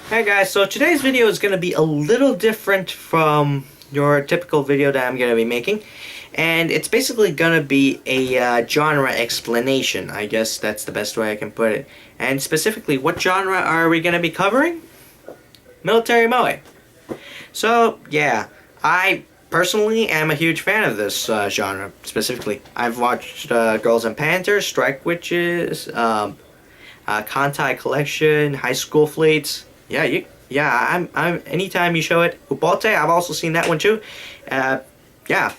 Hey guys, so today's video is going to be a little different from your typical video that I'm going to be making. And it's basically going to be a genre explanation. I guess that's the best way I can put it. And specifically, what genre are we going to be covering? Military Moe. So, yeah, I personally am a huge fan of this genre, specifically. I've watched Girls and Panthers, Strike Witches, Kantai Collection, High School Fleets. I'm. Anytime you show it, Upote, I've also seen that one too. Yeah,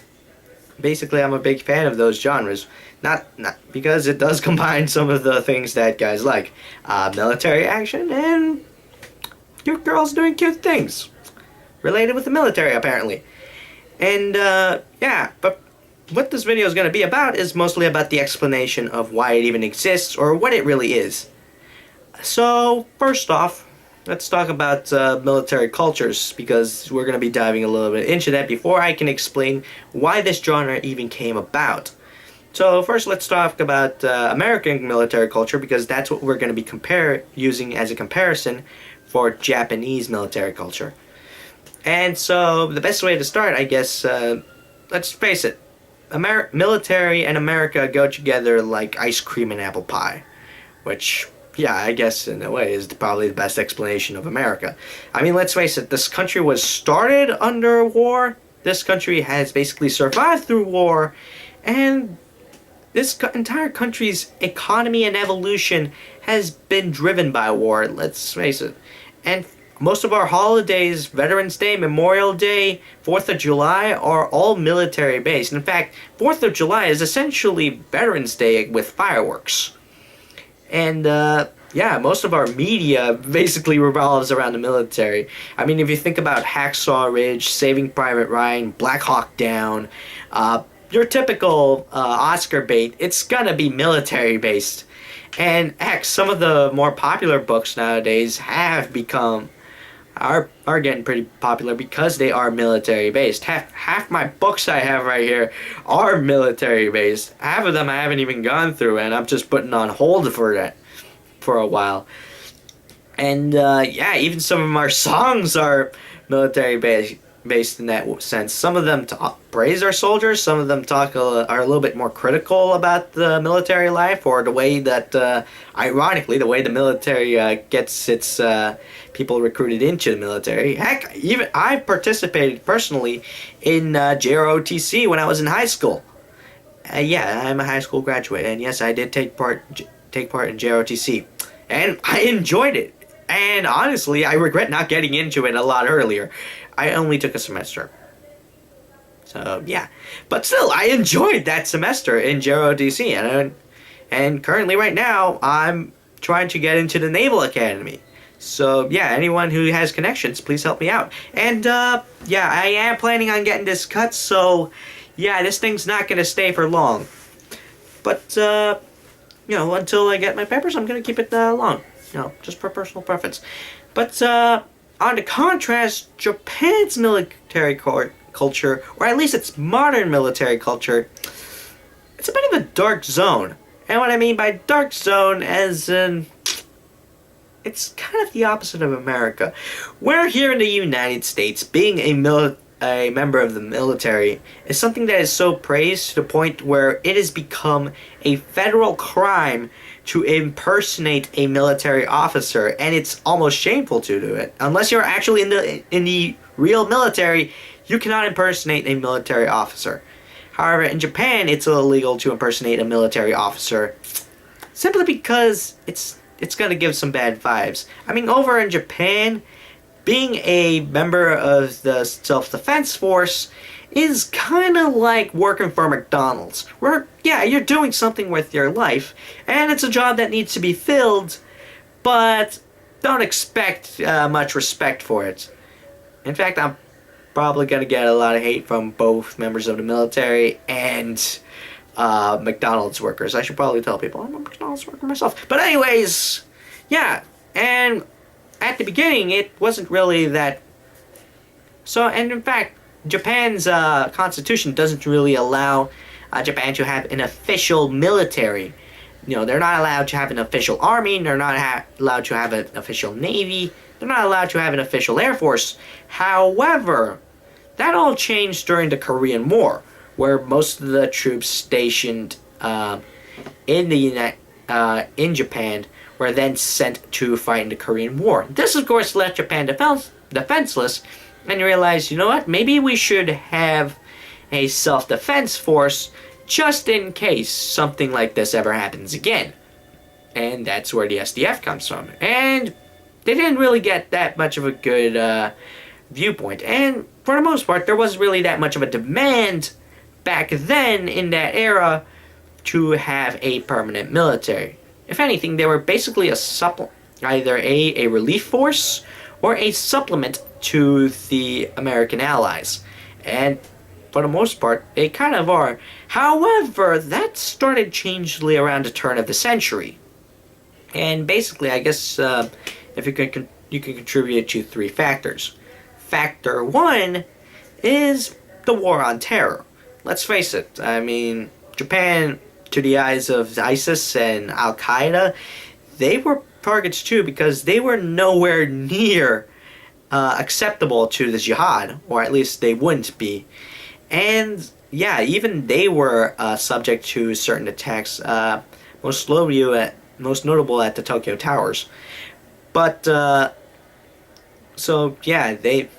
basically, I'm a big fan of those genres. Not because it does combine some of the things that guys like, military action and cute girls doing cute things related with the military, apparently. And yeah, but what this video is going to be about is mostly about the explanation of why it even exists or what it really is. So first off, let's talk about military cultures, because we're going to be diving a little bit into that before I can explain why this genre even came about. So first, let's talk about American military culture, because that's what we're going to be using as a comparison for Japanese military culture. And so the best way to start, I guess, let's face it, military and America go together like ice cream and apple pie, which, yeah, I guess in a way is probably the best explanation of America. I mean, let's face it, this country was started under war. This country has basically survived through war, and this entire country's economy and evolution has been driven by war, let's face it. And most of our holidays, Veterans Day, Memorial Day, 4th of July, are all military based. In fact, 4th of July is essentially Veterans Day with fireworks. And yeah, most of our media basically revolves around the military. I mean, if you think about Hacksaw Ridge, Saving Private Ryan, Black Hawk Down, your typical Oscar bait, it's gonna be military based. And heck, some of the more popular books nowadays are getting pretty popular because they are military based. Half my books I have right here are military based. Half of them I haven't even gone through, and I'm just putting on hold for that for a while. And yeah, even some of our songs are military based in that sense. Some of them praise our soldiers. Some of them are a little bit more critical about the military life, or the way that, ironically, the way the military gets its people recruited into the military. Heck, even I participated personally in JROTC when I was in high school. Yeah, I'm a high school graduate, and yes, I did take part in JROTC, and I enjoyed it. And honestly, I regret not getting into it a lot earlier. I only took a semester. So, yeah. But still, I enjoyed that semester in JROTC. And currently, right now, I'm trying to get into the Naval Academy. So, yeah, anyone who has connections, please help me out. And, yeah, I am planning on getting this cut, so, yeah, this thing's not going to stay for long. But, you know, until I get my papers, I'm going to keep it long. You know, just for personal preference. But, on the contrast, Japan's military culture, or at least its modern military culture, it's a bit of a dark zone. And what I mean by dark zone, as in, it's kind of the opposite of America. We're here in the United States, being a member of the military is something that is so praised to the point where it has become a federal crime to impersonate a military officer, and it's almost shameful to do it. Unless you're actually in the real military, you cannot impersonate a military officer. However, in Japan, it's illegal to impersonate a military officer, simply because it's gonna give some bad vibes. I mean, over in Japan, being a member of the self-defense force is kind of like working for McDonald's, where, yeah, you're doing something with your life, and it's a job that needs to be filled, but don't expect much respect for it. In fact, I'm probably going to get a lot of hate from both members of the military and McDonald's workers. I should probably tell people I'm a McDonald's worker myself. But anyways, yeah, and at the beginning, it wasn't really that. So, and in fact, Japan's constitution doesn't really allow Japan to have an official military. they're not allowed to have an official army. They're not allowed to have an official navy. They're not allowed to have an official air force. However, that all changed during the Korean War, where most of the troops stationed in Japan were then sent to fight in the Korean War. This, of course, left Japan defenseless, and realized, you know what, maybe we should have a self-defense force just in case something like this ever happens again. And that's where the SDF comes from. And they didn't really get that much of a good viewpoint. And for the most part, there wasn't really that much of a demand back then in that era to have a permanent military. If anything, they were basically either a relief force or a supplement to the American allies. And for the most part, they kind of are. However, that started changing around the turn of the century. And basically, I guess if you can contribute it to three factors. Factor one is the war on terror. Let's face it, I mean, Japan, to the eyes of ISIS and Al-Qaeda, they were targets too, because they were nowhere near acceptable to the jihad, or at least they wouldn't be. And yeah, even they were subject to certain attacks, most notable at the Tokyo Towers. But so yeah, they've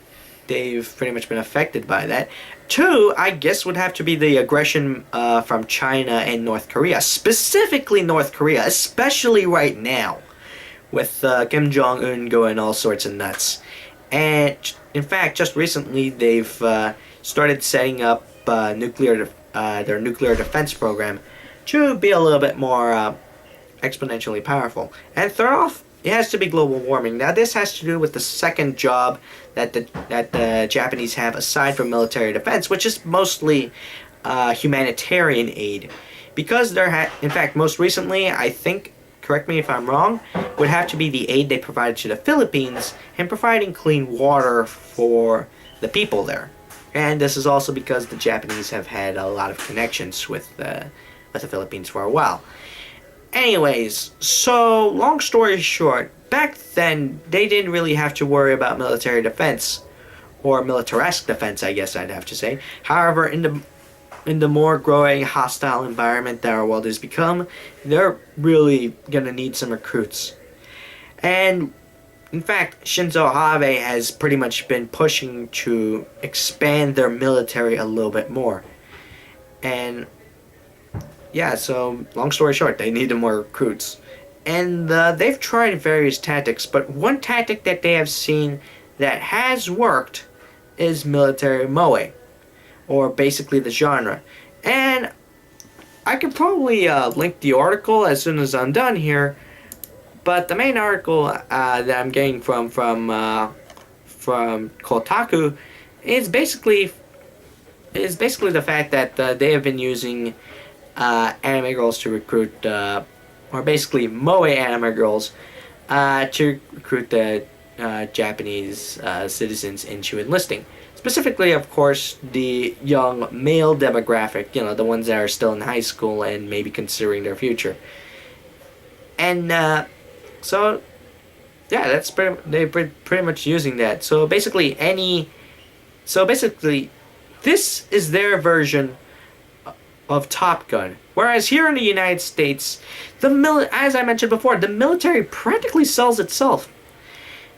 pretty much been affected by that. Two, I guess, would have to be the aggression from China and North Korea, specifically North Korea, especially right now, with Kim Jong-un going all sorts of nuts. And in fact, just recently, they've started setting up their nuclear defense program to be a little bit more exponentially powerful. And third off, it has to be global warming. Now, this has to do with the second job that the Japanese have aside from military defense, which is mostly humanitarian aid. Because in fact, most recently, I think, correct me if I'm wrong, would have to be the aid they provided to the Philippines and providing clean water for the people there. And this is also because the Japanese have had a lot of connections with the Philippines for a while. Anyways, so long story short, back then they didn't really have to worry about military defense, or militaresque defense, I guess I'd have to say. However, in the more growing hostile environment that our world has become, they're really gonna need some recruits. And in fact, Shinzo Abe has pretty much been pushing to expand their military a little bit more. And yeah, so long story short, they need more recruits. And they've tried various tactics, but one tactic that they have seen that has worked is military moe, or basically the genre. And I could probably link the article as soon as I'm done here, but the main article that I'm getting from Kotaku is basically the fact that they have been using anime girls to recruit, or basically moe anime girls, to recruit the Japanese citizens into enlisting. Specifically, of course, the young male demographic, the ones that are still in high school and maybe considering their future. And so, yeah, they're pretty much using that. So basically, this is their version of Top Gun. Whereas here in the United States, as I mentioned before, the military practically sells itself.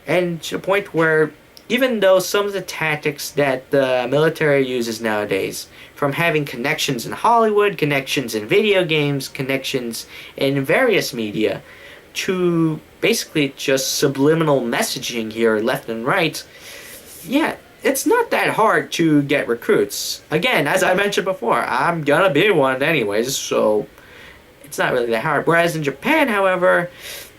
And to the point where, even though some of the tactics that the military uses nowadays, from having connections in Hollywood, connections in video games, connections in various media, to basically just subliminal messaging here left and right, yeah, it's not that hard to get recruits. Again, as I mentioned before, I'm gonna be one anyways, so it's not really that hard. Whereas in Japan, however,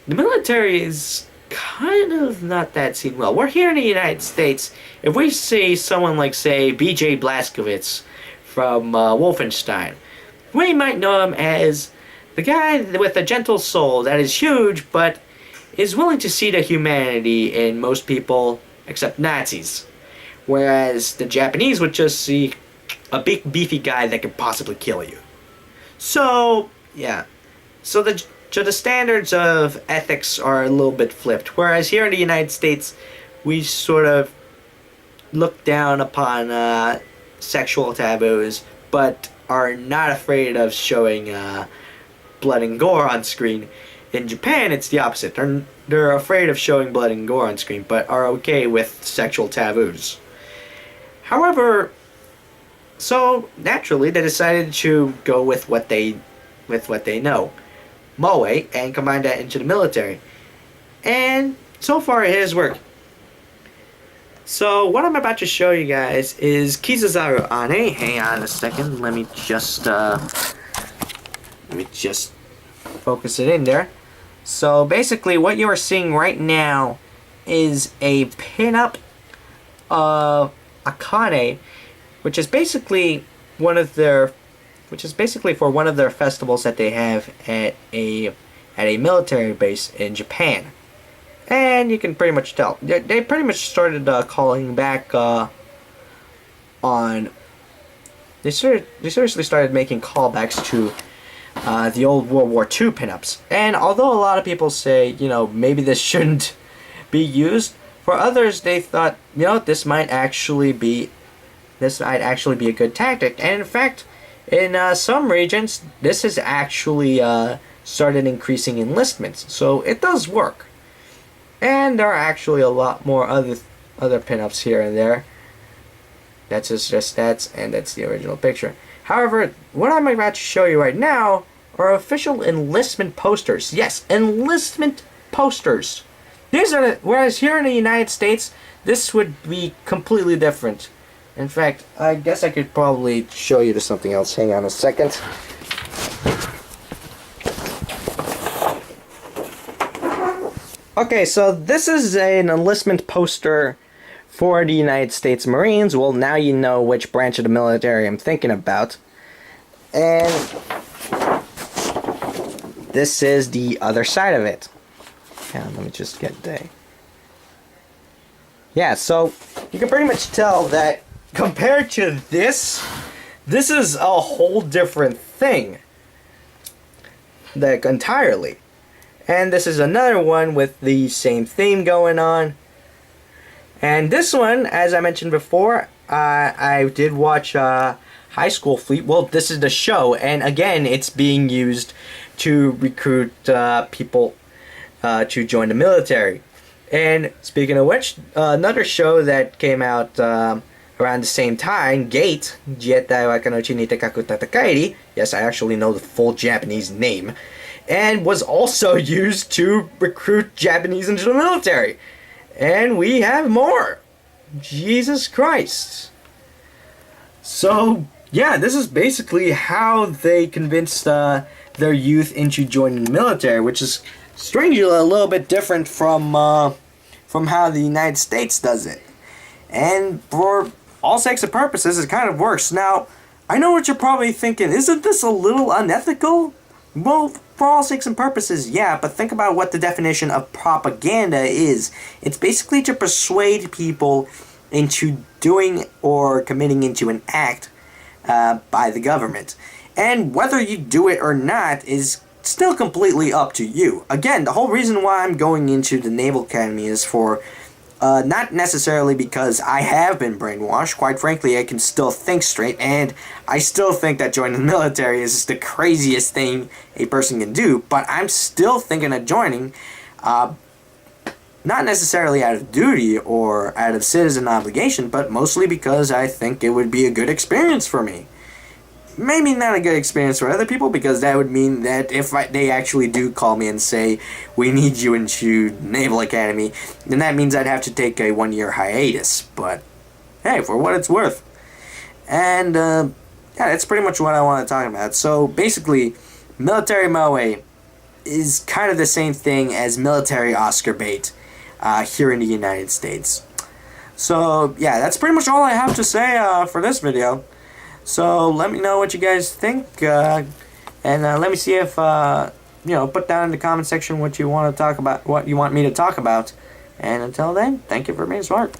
the military is kind of not that seen well. We're here in the United States. If we see someone like, say, B.J. Blazkowicz from Wolfenstein, we might know him as the guy with a gentle soul that is huge, but is willing to see the humanity in most people except Nazis. Whereas the Japanese would just see a big beefy guy that could possibly kill you. So, yeah. So the standards of ethics are a little bit flipped. Whereas here in the United States, we sort of look down upon sexual taboos, but are not afraid of showing blood and gore on screen. In Japan, it's the opposite. They're afraid of showing blood and gore on screen, but are okay with sexual taboos. However, so naturally, they decided to go with what they know, moe, and combine that into the military. And so far, it has worked. So what I'm about to show you guys is Kizazaru Ane. Hang on a second. Let me just focus it in there. So basically, what you are seeing right now is a pinup of Akane, which is basically for one of their festivals that they have at a military base in Japan. And you can pretty much tell they pretty much started calling back on. They seriously started making callbacks to the old World War II pinups. And although a lot of people say, you know, maybe this shouldn't be used, for others they thought, you know, this might actually be a good tactic. And in fact, in some regions, this has actually started increasing enlistments. So it does work. And there are actually a lot more other pinups here and there. That's just stats, and that's the original picture. However, what I'm about to show you right now are official enlistment posters. Yes, enlistment posters. These are whereas here in the United States, this would be completely different. In fact, I guess I could probably show you to something else. Hang on a second. Okay, so this is an enlistment poster for the United States Marines. Well, now you know which branch of the military I'm thinking about. And this is the other side of it. Let me just get the... Yeah, so you can pretty much tell that compared to this is a whole different thing. Like, entirely. And this is another one with the same theme going on. And this one, as I mentioned before, I did watch High School Fleet. Well, this is the show, and again, it's being used to recruit people to join the military. And speaking of which, another show that came out around the same time, GATE, Jietai wa Kanochi ni Tekaku Tatakairi. Yes, I actually know the full Japanese name. And was also used to recruit Japanese into the military. And we have more. Jesus Christ. So, yeah, this is basically how they convinced their youth into joining the military, which is strangely a little bit different from how the United States does it. And for all sakes and purposes, it kind of works. Now, I know what you're probably thinking. Isn't this a little unethical? Well, for all sakes and purposes, yeah, but think about what the definition of propaganda is. It's basically to persuade people into doing or committing into an act by the government. And whether you do it or not is still completely up to you. Again, the whole reason why I'm going into the Naval Academy is for not necessarily because I have been brainwashed. Quite frankly, I can still think straight, and I still think that joining the military is the craziest thing a person can do, but I'm still thinking of joining, not necessarily out of duty or out of citizen obligation, but mostly because I think it would be a good experience for me. Maybe not a good experience for other people, because that would mean that if they actually do call me and say, we need you into Naval Academy, then that means I'd have to take a 1-year hiatus. But, hey, for what it's worth. And, yeah, that's pretty much what I want to talk about. So, basically, military moe is kind of the same thing as military Oscar bait here in the United States. So, yeah, that's pretty much all I have to say for this video. So let me know what you guys think, and let me see if put down in the comment section what you want to talk about, what you want me to talk about. And until then, thank you for being smart.